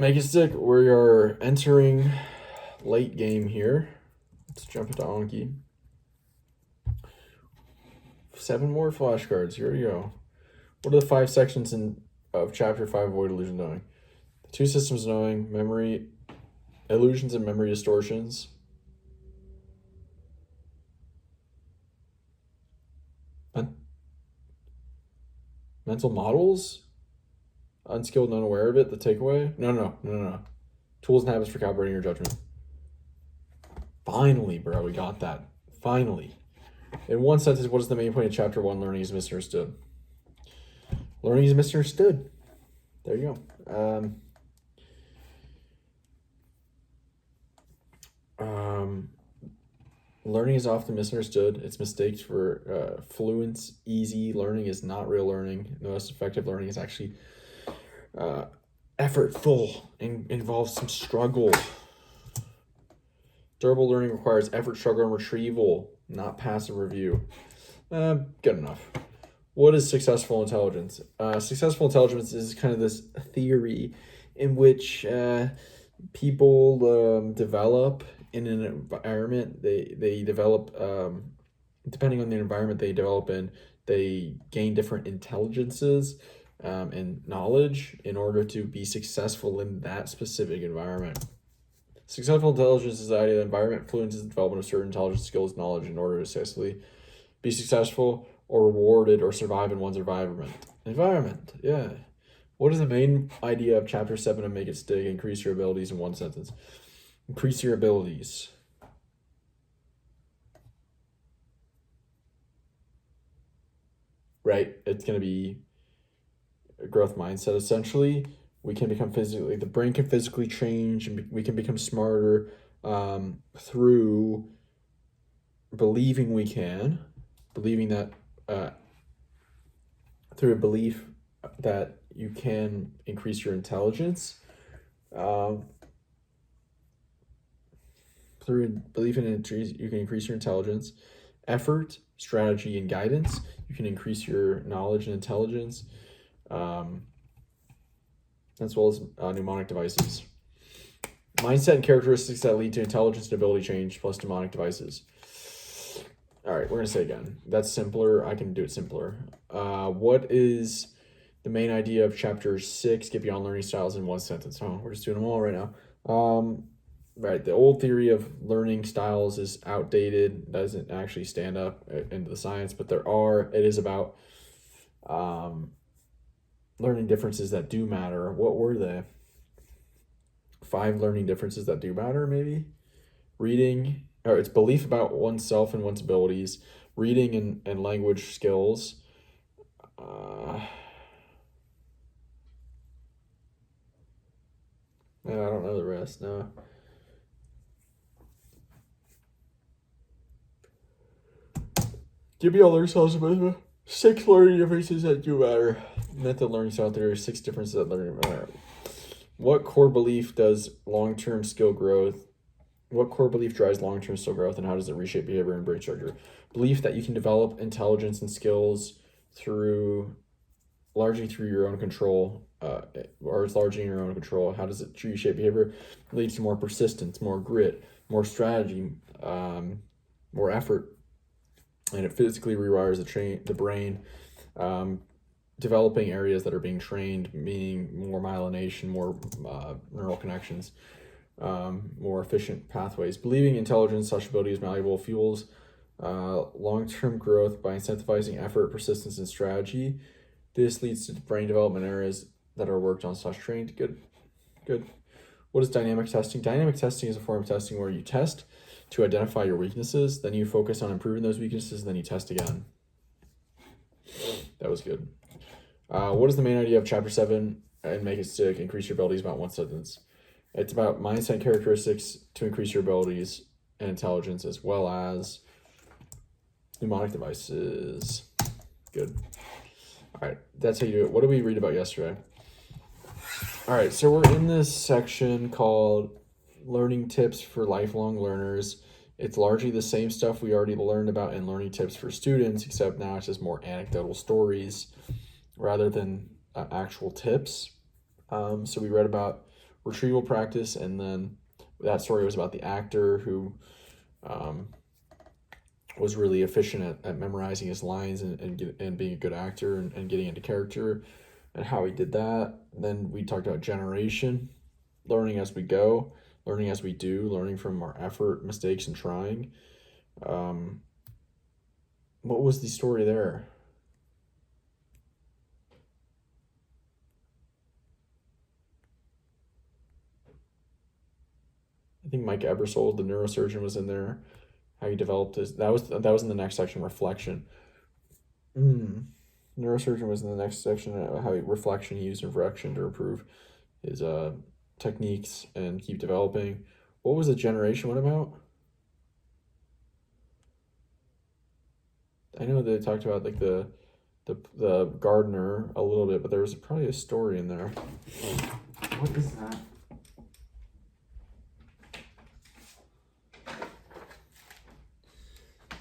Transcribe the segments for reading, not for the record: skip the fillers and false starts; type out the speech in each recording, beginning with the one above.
Make it stick. We are entering late game here. Let's jump into Anki. 7 more flashcards. Here we go. What are the 5 sections of Chapter 5 Avoid Illusion Knowing? The 2 systems knowing, memory, illusions and memory distortions. Mental models? Unskilled and unaware of it, the takeaway? No. Tools and habits for calibrating your judgment. Finally, bro, we got that. Finally. In one sentence, what is the main point of Chapter 1? Learning is misunderstood. Learning is misunderstood. There you go. Learning is often misunderstood. It's mistakes for fluence. Easy learning is not real learning. The most effective learning is actually effortful and involves some struggle. Durable learning requires effort, struggle, and retrieval, not passive review. Good enough. What is successful intelligence? Successful intelligence is kind of this theory in which people develop in an environment. They develop, depending on the environment they develop in, they gain different intelligences and knowledge in order to be successful in that specific environment. Successful intelligence is the idea that environment influences the development of certain intelligence, skills, knowledge in order to successfully be successful or rewarded or survive in one's environment. Environment, yeah. What is the main idea of Chapter 7 of Make It Stick? Increase your abilities in one sentence. Increase your abilities. Right? It's going to be a growth mindset, essentially. We can become physically, the brain can physically change, and we can become smarter through believing we can, believing that, through a belief that you can increase your intelligence, through belief in it, you can increase your intelligence, effort, strategy, and guidance. You can increase your knowledge and intelligence, as well as mnemonic devices. Mindset and characteristics that lead to intelligence and ability change plus mnemonic devices. All right, we're going to say again. That's simpler. I can do it simpler. What is the main idea of Chapter 6? Get beyond learning styles in one sentence. Oh, we're just doing them all right now. Right, the old theory of learning styles is outdated, doesn't actually stand up into the science, but it is about learning differences that do matter. What were they? 5 learning differences that do matter, maybe? Reading, or it's belief about oneself and one's abilities, reading and language skills. I don't know the rest, no. Give me all learning styles about 6 learning differences that do matter. Method learning style theory, 6 differences that learning matter. What core belief drives long-term skill growth, and how does it reshape behavior and brain structure? Belief that you can develop intelligence and skills largely through your own control, or it's largely in your own control. How does it reshape behavior? It leads to more persistence, more grit, more strategy, more effort, and it physically rewires the brain, developing areas that are being trained, meaning more myelination, more neural connections, more efficient pathways. Believing intelligence, such abilities, malleable fuels long-term growth by incentivizing effort, persistence, and strategy. This leads to brain development areas that are worked on / trained. Good. What is dynamic testing? Dynamic testing is a form of testing where you test to identify your weaknesses, then you focus on improving those weaknesses, and then you test again. That was good. What is the main idea of Chapter 7 and Make It Stick? Increase your abilities about one sentence. It's about mindset characteristics to increase your abilities and intelligence, as well as mnemonic devices. Good. All right, that's how you do it. What did we read about yesterday? All right, so we're in this section called Learning Tips for Lifelong Learners. It's largely the same stuff we already learned about in Learning Tips for Students, except now it's just more anecdotal stories rather than actual tips. So we read about retrieval practice, and then that story was about the actor who was really efficient at memorizing his lines and being a good actor and getting into character and how he did that. Then we talked about generation, learning as we go, learning as we do, learning from our effort, mistakes, and trying. What was the story there? I think Mike Ebersold, the neurosurgeon, was in there. How he developed his that was in the next section, reflection. Neurosurgeon was in the next section, how reflection, he used reflection to improve his techniques and keep developing. What was the generation one about? I know they talked about like the gardener a little bit, but there was probably a story in there. What is that?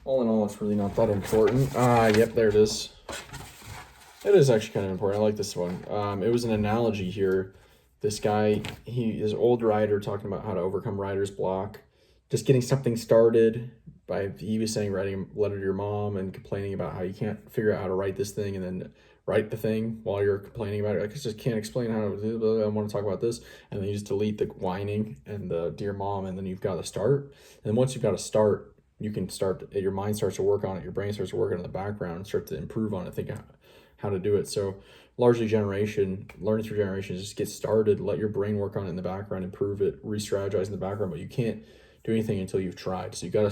All in all, it's really not that important. Yep, there it is. It is actually kind of important. I like this one. It was an analogy here. This guy, he is an old writer talking about how to overcome writer's block. Just getting something started he was saying writing a letter to your mom and complaining about how you can't figure out how to write this thing and then write the thing while you're complaining about it. Like, I just can't explain how to, I want to talk about this. And then you just delete the whining and the dear mom, and then you've got to start. And once you've got to start, you can start, your mind starts to work on it, your brain starts to work on it in the background and start to improve on it, think how to do it. So largely learning through generations, just get started, let your brain work on it in the background, improve it, re-strategize in the background, but you can't do anything until you've tried. So you got to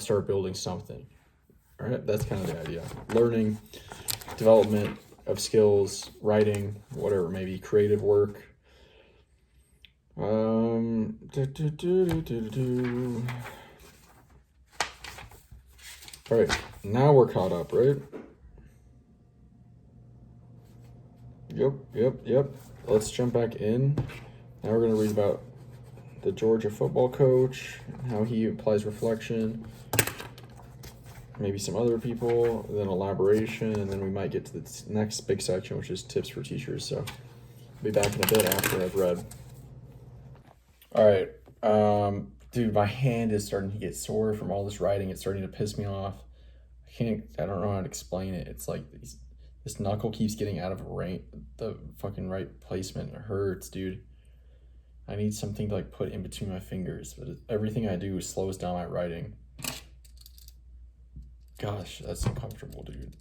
start building something. All right, that's kind of the idea. Learning, development of skills, writing, whatever, maybe creative work. All right, now we're caught up, right? Yep. Let's jump back in. Now we're going to read about the Georgia football coach, how he applies reflection, maybe some other people, then elaboration, and then we might get to the next big section, which is tips for teachers. So I'll be back in a bit after I've read. All right. Dude, my hand is starting to get sore from all this writing. It's starting to piss me off. I don't know how to explain it. It's like this knuckle keeps getting out of the fucking right placement. It hurts, dude. I need something to like put in between my fingers, but everything I do slows down my writing. Gosh, that's uncomfortable, dude.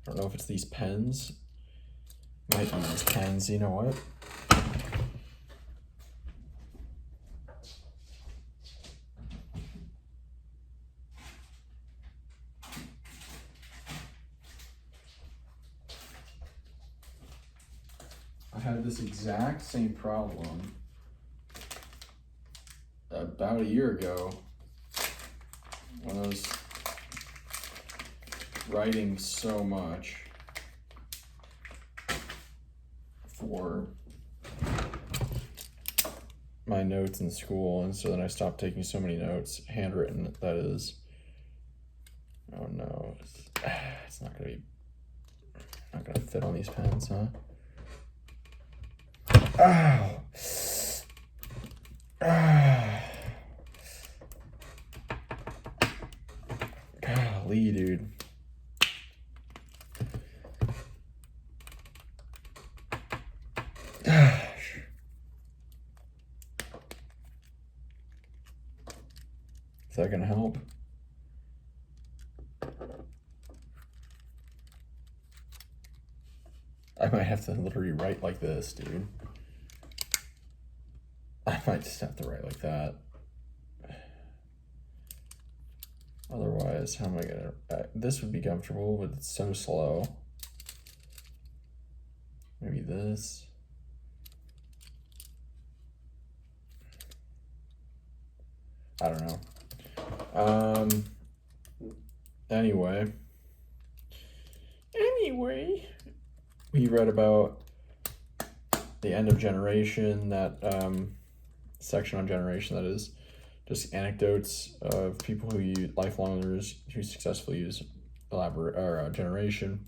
I don't know if it's these pens. Might be these pens. You know what? I had this exact same problem about a year ago when I was writing so much for my notes in school, and so then I stopped taking so many notes, handwritten, that is. Oh no, it's not gonna fit on these pens, huh? Ow. Golly, dude. Gosh. Is that gonna help? I might have to literally write like this, dude. I might just have to write like that. Otherwise, how am I gonna... this would be comfortable, but it's so slow. Maybe this. I don't know. Anyway, we read about the end of generation, that section on generation, that is just anecdotes of people who use lifelong learners who successfully use generation.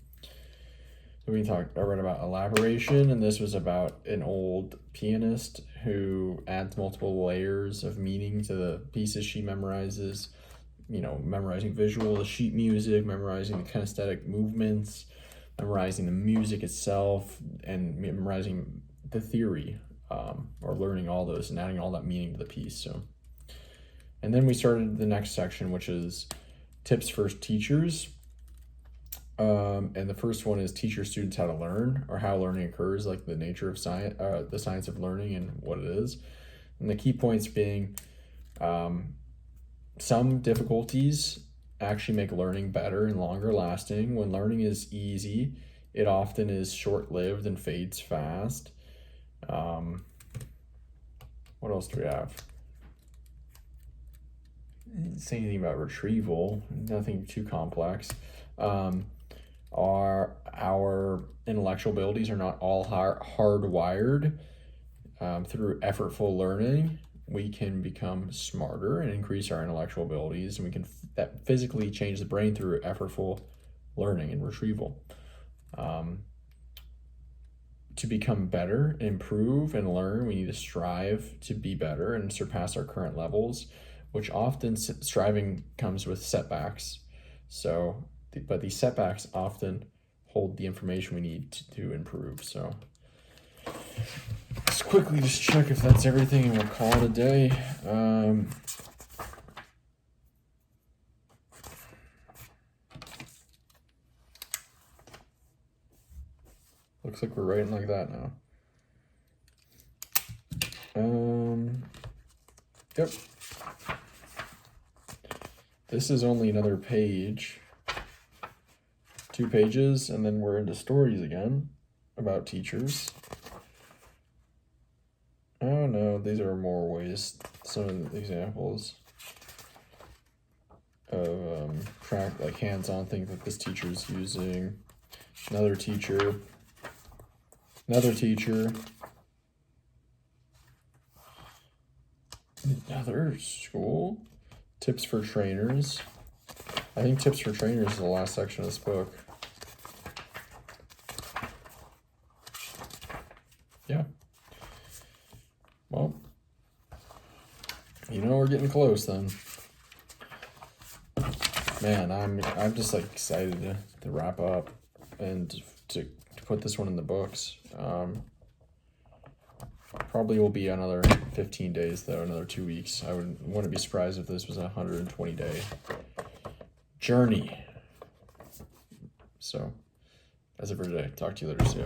So I read about elaboration, and this was about an old pianist who adds multiple layers of meaning to the pieces she memorizes. Memorizing the sheet music, memorizing the kinesthetic movements, memorizing the music itself, and memorizing the theory, or learning all those and adding all that meaning to the piece. So, and then we started the next section, which is tips for teachers. And the first one is teach your students how to learn, or how learning occurs, like the nature of science, the science of learning and what it is. And the key points being, some difficulties actually make learning better and longer lasting. When learning is easy, it often is short-lived and fades fast. What else do we have? Didn't say anything about retrieval, nothing too complex. Our intellectual abilities are not all hardwired. Through effortful learning, we can become smarter and increase our intellectual abilities, and we can that physically change the brain through effortful learning and retrieval. To become better, improve, and learn, we need to strive to be better and surpass our current levels, which often striving comes with setbacks. But these setbacks often hold the information we need to improve. So let's quickly just check if that's everything, and we'll call it a day. Looks like we're writing like that now. Yep. This is only another page. 2 pages, and then we're into stories again about teachers. Oh no, these are more ways, some of the examples of like hands-on things that this teacher is using. Another teacher, another school, tips for trainers. I think tips for trainers is the last section of this book. Yeah. Well, we're getting close then. Man, I'm just like excited to wrap up and to put this one in the books. Probably will be another 15 days though, another 2 weeks. I wouldn't be surprised if this was a 120-day journey. So that's it for today. Talk to you later. See ya.